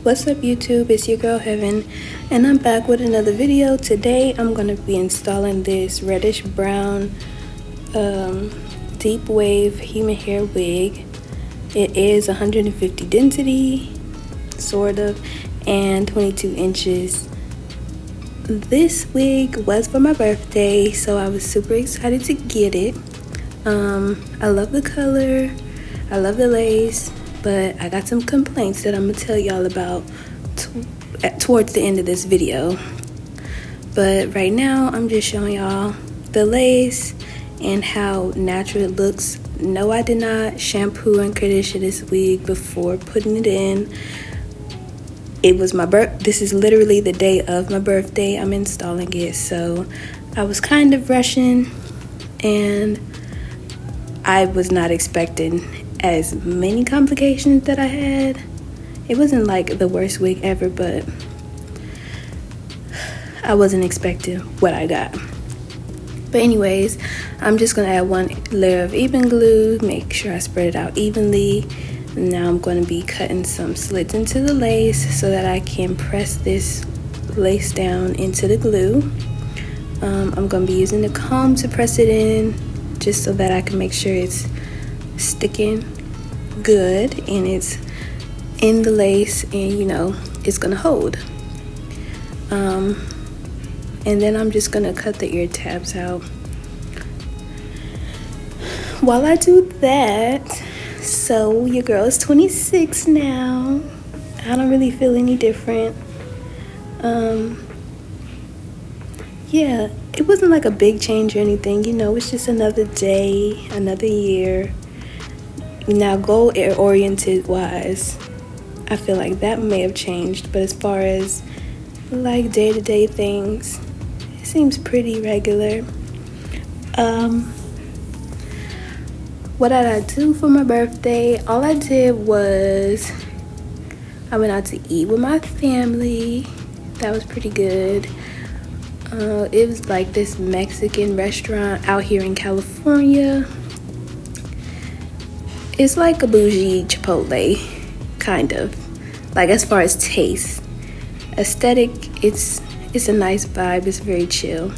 What's up YouTube, it's your girl Heaven and I'm back with another video. Today I'm going to be installing this reddish brown deep wave human hair wig. It is 150 density sort of and 22 inches. This wig was for my birthday, so I was super excited to get it. I love the color, I love the lace, but I got some complaints that I'm gonna tell y'all about towards the end of this video. But right now I'm just showing y'all the lace and how natural it looks. No, I did not shampoo and condition this wig before putting it in. It was this is literally the day of my birthday I'm installing it, so I was kind of rushing and I was not expecting as many complications that I had. It wasn't like the worst wig ever, but I wasn't expecting what I got. But anyways, I'm just gonna add one layer of even glue, make sure I spread it out evenly. Now I'm going to be cutting some slits into the lace so that I can press this lace down into the glue. I'm going to be using the comb to press it in just so that I can make sure it's sticking good and it's in the lace and you know it's going to hold. And then I'm just going to cut the ear tabs out. While I do that, so your girl is 26 now. I don't really feel any different. Yeah, it wasn't like a big change or anything, you know, it's just another day, another year. Now goal oriented wise, I feel like that may have changed, but as far as like day-to-day things, it seems pretty regular. What did I do for my birthday? All I did was I went out to eat with my family. That was pretty good. It was like this Mexican restaurant out here in California. It's like a bougie Chipotle, kind of. Like as far as taste. Aesthetic, it's a nice vibe. It's very chill.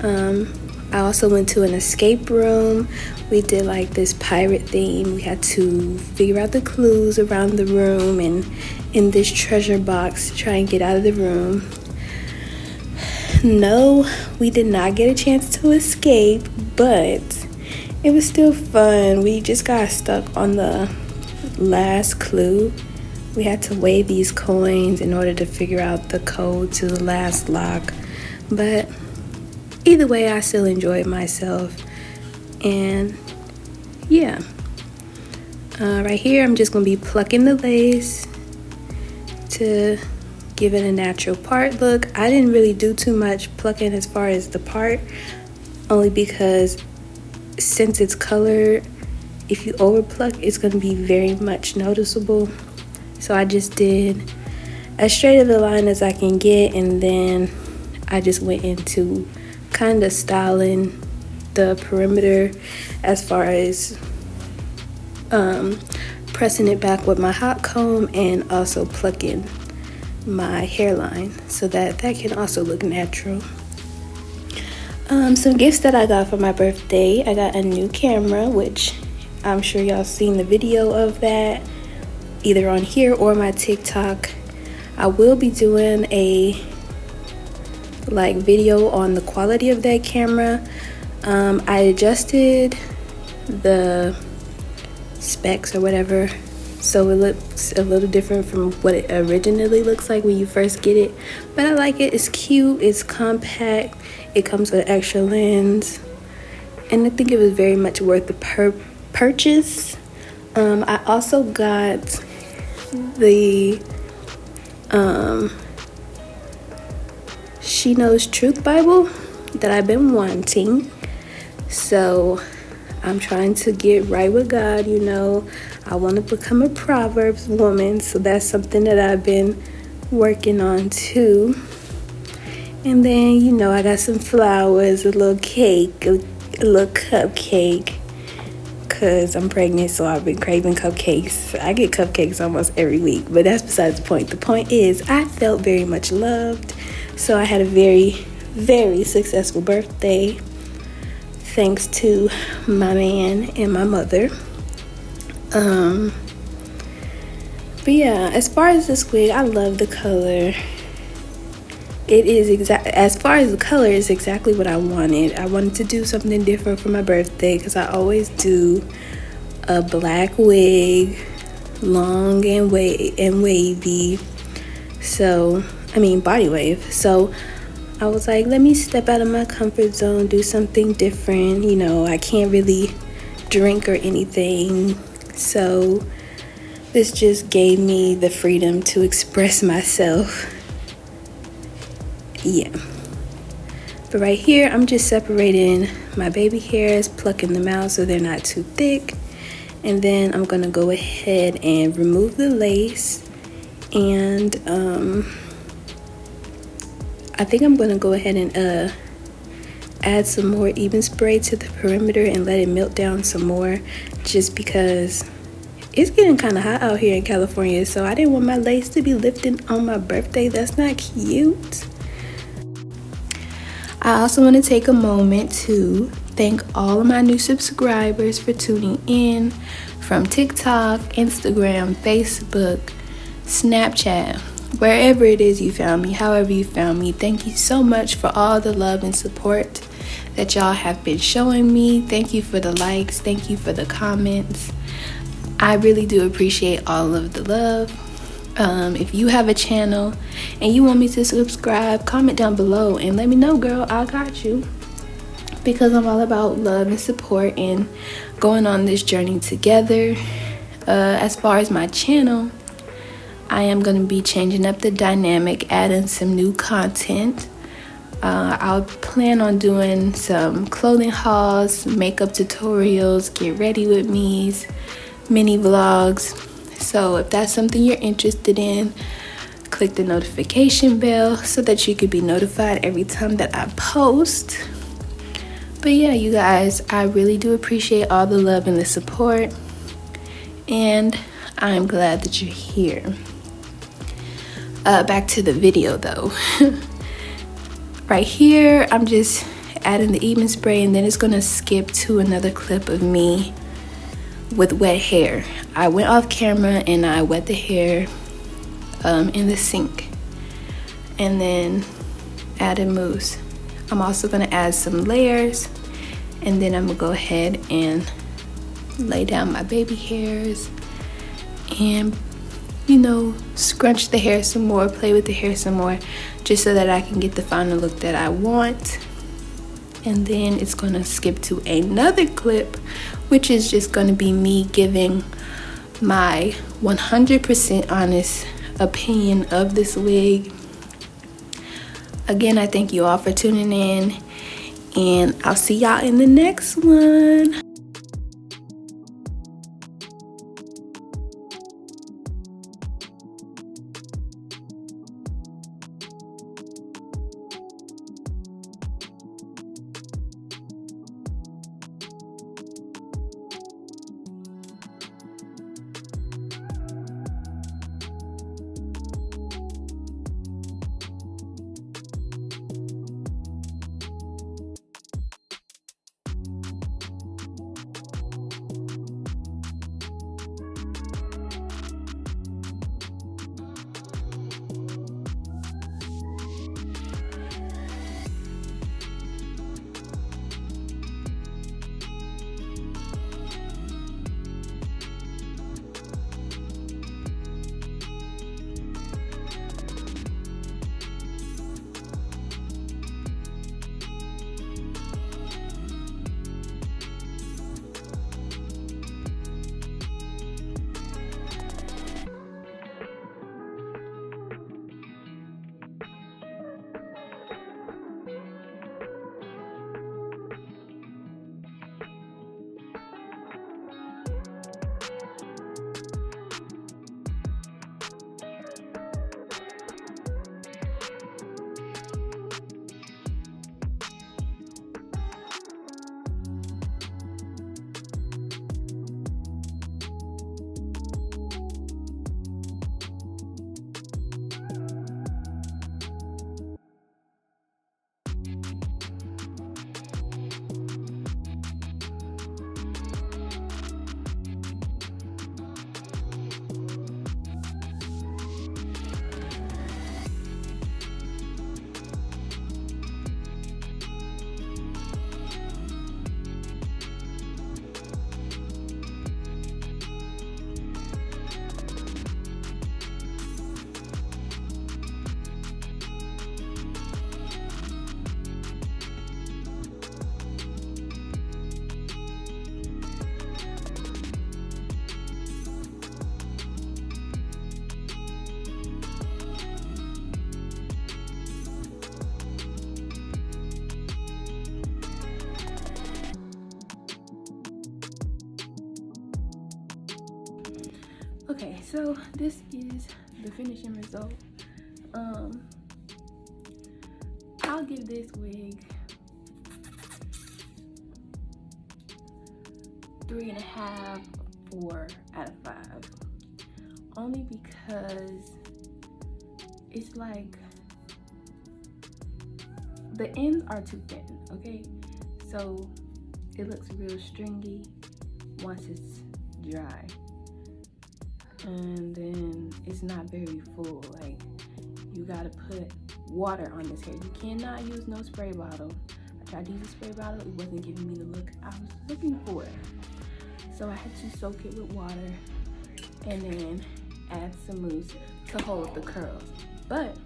I also went to an escape room. We did like this pirate theme. We had to figure out the clues around the room and in this treasure box to try and get out of the room. No, we did not get a chance to escape, but it was still fun. We just got stuck on the last clue. We had to weigh these coins in order to figure out the code to the last lock. But either way, I still enjoyed myself. And yeah, right here I'm just gonna be plucking the lace to give it a natural part look. I didn't really do too much plucking as far as the part, only because since it's colored, if you over pluck, it's gonna be very much noticeable. So I just did as straight of a line as I can get, and then I just went into kind of styling the perimeter as far as pressing it back with my hot comb and also plucking my hairline so that can also look natural. Some gifts that I got for my birthday. I got a new camera, which I'm sure y'all seen the video of that either on here or my TikTok. I will be doing a video on the quality of that camera. I adjusted the specs or whatever, so it looks a little different from what it originally looks like when you first get it, but I like it. It's cute, it's compact, it comes with an extra lens, and I think it was very much worth the purchase. I also got the She Knows Truth Bible that I've been wanting. So I'm trying to get right with God, you know. I want to become a Proverbs woman, so that's something that I've been working on too. And then, you know, I got some flowers, a little cake, a little cupcake, because I'm pregnant, so I've been craving cupcakes. I get cupcakes almost every week, but that's besides the point. The point is, I felt very much loved, so I had a very, very successful birthday, thanks to my man and my mother. But yeah, as far as this wig, I love the color. It is as far as the color is exactly what I wanted. I wanted to do something different for my birthday because I always do a black wig, long and wavy. So, body wave. So I was like, let me step out of my comfort zone, do something different. I can't really drink or anything. So this just gave me the freedom to express myself. Yeah. But right here, I'm just separating my baby hairs, plucking them out so they're not too thick. And then I'm going to go ahead and remove the lace. And I think I'm going to go ahead and add some more even spray to the perimeter and let it melt down some more, just because it's getting kind of hot out here in California, so I didn't want my lace to be lifting on my birthday. That's not cute. I also want to take a moment to thank all of my new subscribers for tuning in from TikTok, Instagram, Facebook, Snapchat, wherever it is you found me, however you found me. Thank you so much for all the love and support that y'all have been showing me. Thank you for the likes. Thank you for the comments. I really do appreciate all of the love. If you have a channel and you want me to subscribe, comment down below and let me know, girl. I got you, because I'm all about love and support and going on this journey together. As far as my channel, I am going to be changing up the dynamic, adding some new content. I'll plan on doing some clothing hauls, makeup tutorials, get ready with me's, mini vlogs. So if that's something you're interested in, click the notification bell so that you could be notified every time that I post. But yeah, you guys, I really do appreciate all the love and the support, and I'm glad that you're here. Back to the video though. Right here, I'm just adding the even spray, and then it's gonna skip to another clip of me with wet hair. I went off camera and I wet the hair in the sink and then added mousse. I'm also gonna add some layers, and then I'm gonna go ahead and lay down my baby hairs and scrunch the hair some more, play with the hair some more, just so that I can get the final look that I want. And then it's gonna skip to another clip, which is just gonna be me giving my 100% honest opinion of this wig. Again, I thank you all for tuning in, and I'll see y'all in the next one. Okay, so this is the finishing result. I'll give this wig 3.5, 4 out of 5. Only because it's like the ends are too thin, okay? So it looks real stringy once it's dry. And then it's not very full. Like, you gotta put water on this hair. You cannot use no spray bottle. I tried to use a spray bottle, it wasn't giving me the look I was looking for. So I had to soak it with water and then add some mousse to hold the curls. But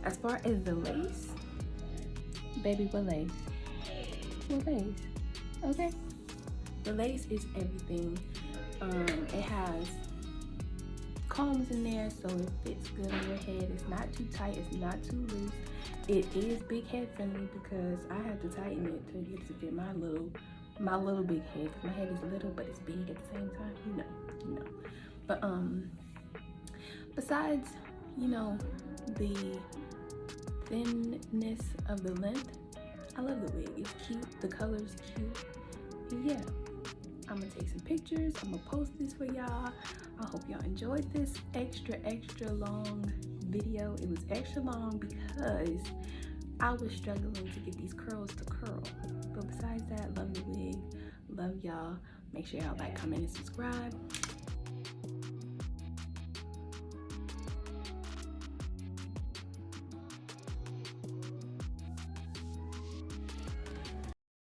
as far as the lace, baby, what lace? What lace? Okay. The lace is everything. It has combs in there, so it fits good on your head. It's not too tight, it's not too loose. It is big head friendly because I had to tighten it to get it to fit my little big head. Cause my head is little, but it's big at the same time. You know. But besides, you know, the thinness of the length, I love the wig. It's cute. The color's cute. And yeah. I'm gonna take some pictures. I'm gonna post this for y'all. I hope y'all enjoyed this extra long video. It was extra long because I was struggling to get these curls to curl. But besides that, love the wig, love y'all. Make sure y'all like, comment, and subscribe.